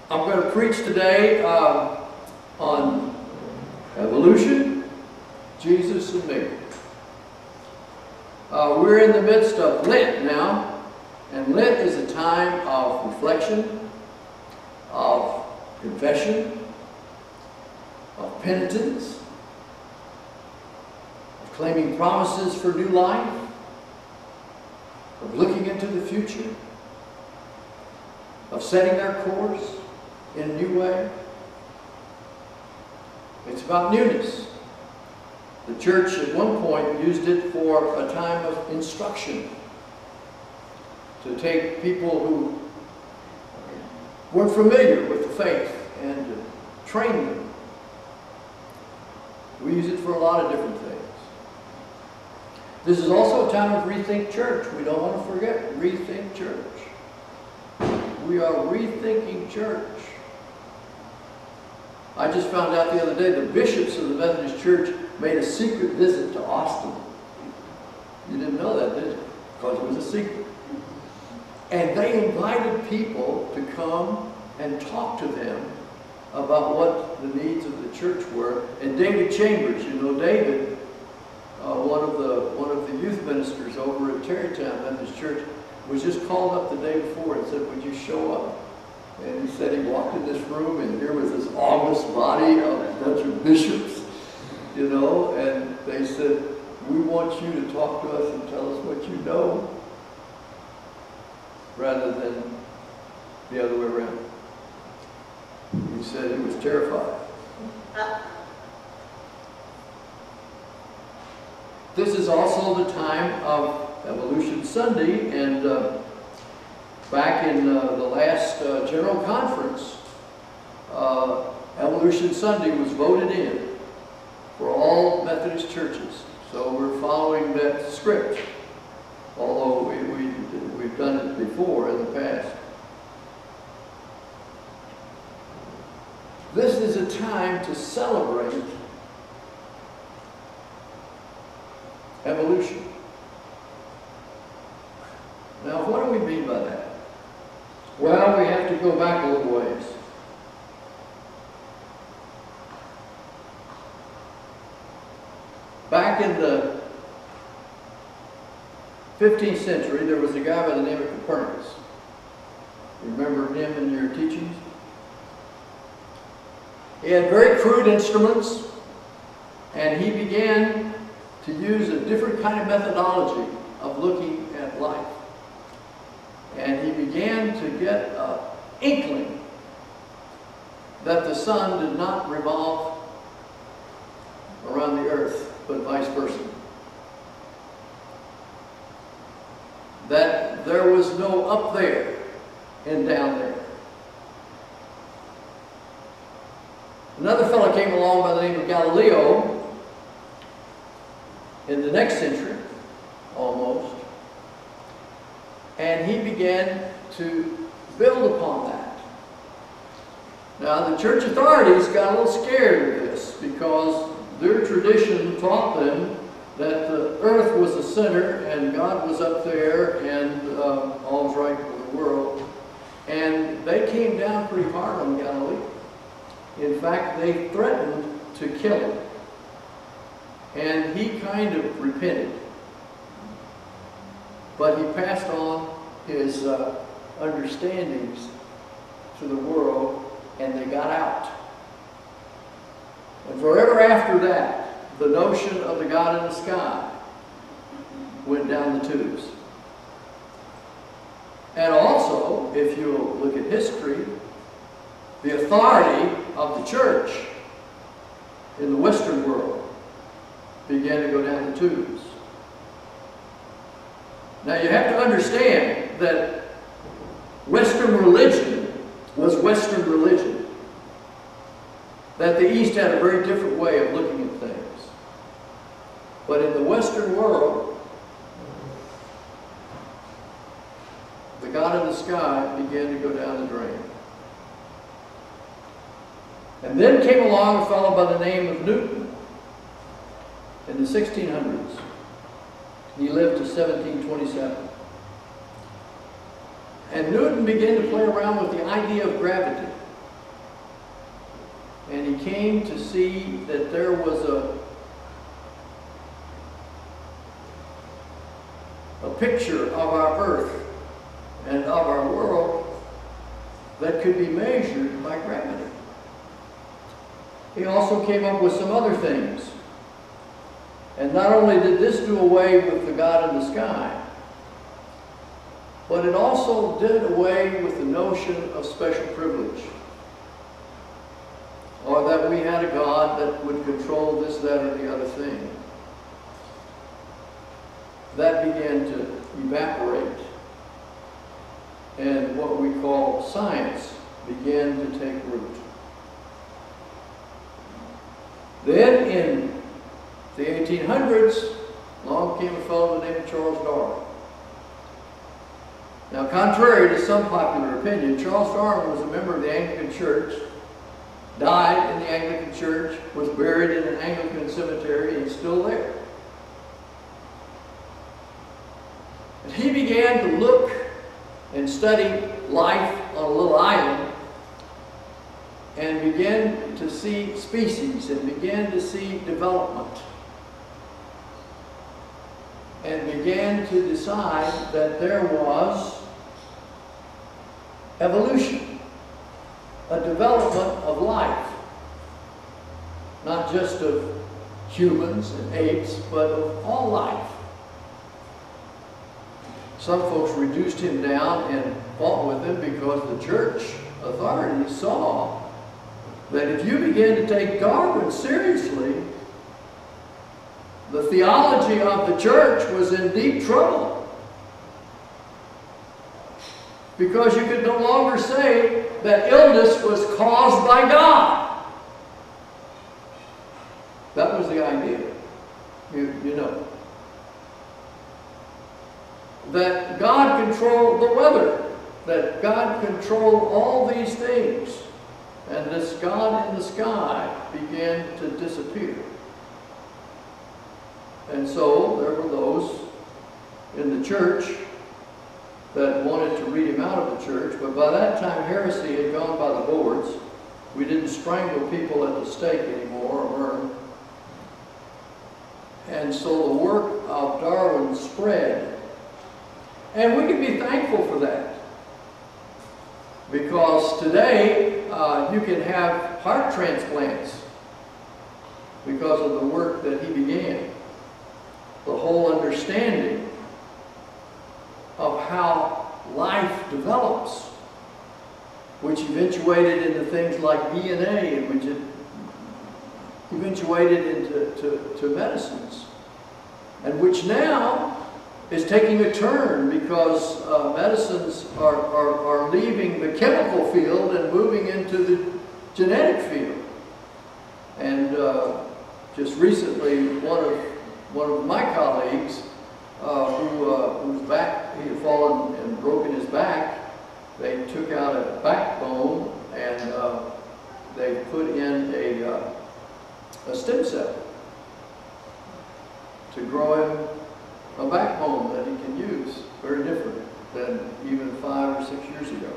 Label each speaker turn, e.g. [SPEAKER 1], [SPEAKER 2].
[SPEAKER 1] I'm going to preach today on evolution, Jesus and me. We're in the midst of Lent now, and Lent is a time of reflection, of confession, of penitence, of claiming promises for new life, of looking into the future, of setting our course in a new way. It's about newness. The church at one point used it for a time of instruction, to take people who weren't familiar with the faith and to train them. We use it for a lot of different things. This is also a time of Rethink Church. We don't want to forget Rethink Church. We are rethinking church. I just found out the other day the bishops of the Methodist Church made a secret visit to Austin. You didn't know that, did you? Because it was a secret. And they invited people to come and talk to them about what the needs of the church were. And David Chambers, you know David, one of the youth ministers over at Tarrytown Methodist Church, was just called up the day before and said, "Would you show up?" And he said he walked in this room, and here was this august body of a bunch of bishops, you know, and they said, "We want you to talk to us and tell us what you know," rather than the other way around. He said he was terrified. This is also the time of Evolution Sunday, and back in the last General Conference, Evolution Sunday was voted in for all Methodist churches. So we're following that script, although we've done it before in the past. This is a time to celebrate evolution. Now, what do we mean by that? Well, we have to go back a little ways. Back in the 15th century, there was a guy by the name of Copernicus. Remember him in your teachings? He had very crude instruments, and he began to use a different kind of methodology of looking at life. And he began to get an inkling that the sun did not revolve around the earth, but vice versa. That there was no up there and down there. Another fellow came along by the name of Galileo in the next century, almost, and he began to build upon that. Now, the church authorities got a little scared of this because their tradition taught them that the earth was the center and God was up there and all was right with the world. And they came down pretty hard on Galileo. In fact, they threatened to kill him. And he kind of repented. But he passed on his understandings to the world, and they got out. And forever after that, the notion of the God in the sky went down the tubes. And also, if you look at history, the authority of the church in the Western world began to go down the tubes. Now you have to understand that Western religion was Western religion. That the East had a very different way of looking at things. But in the Western world, the God in the sky began to go down the drain. And then came along a fellow by the name of Newton in the 1600s. He lived to 1727. And Newton began to play around with the idea of gravity. came to see that there was a picture of our earth and of our world that could be measured by gravity. He also came up with some other things. And not only did this do away with the God in the sky, but it also did away with the notion of special privilege, or that we had a God that would control this, that, or the other thing. That began to evaporate, and what we call science began to take root. Then in the 1800s, along came a fellow named Charles Darwin. Now, contrary to some popular opinion, Charles Darwin was a member of the Anglican Church, died in the Anglican Church, was buried in an Anglican cemetery, and still there. And he began to look and study life on a little island, and began to see species, and began to see development, and began to decide that there was evolution, a development of life, not just of humans and apes, but of all life. Some folks reduced him down and fought with him because the church authorities saw that if you began to take Darwin seriously, the theology of the church was in deep trouble. Because you could no longer say that illness was caused by God. That was the idea, you know. That God controlled the weather, that God controlled all these things, and this God in the sky began to disappear. And so there were those in the church that wanted to read him out of the church, but by that time heresy had gone by the boards. We didn't strangle people at the stake anymore or burn. And so the work of Darwin spread. And we can be thankful for that. Because today you can have heart transplants because of the work that he began. The whole understanding of how life develops, which eventuated into things like DNA, and which it eventuated into medicines, and which now is taking a turn because medicines are leaving the chemical field and moving into the genetic field. And just recently, one of my colleagues whose back, he had fallen and broken his back, they took out a backbone and they put in a stem cell to grow him a backbone that he can use, very different than even 5 or 6 years ago.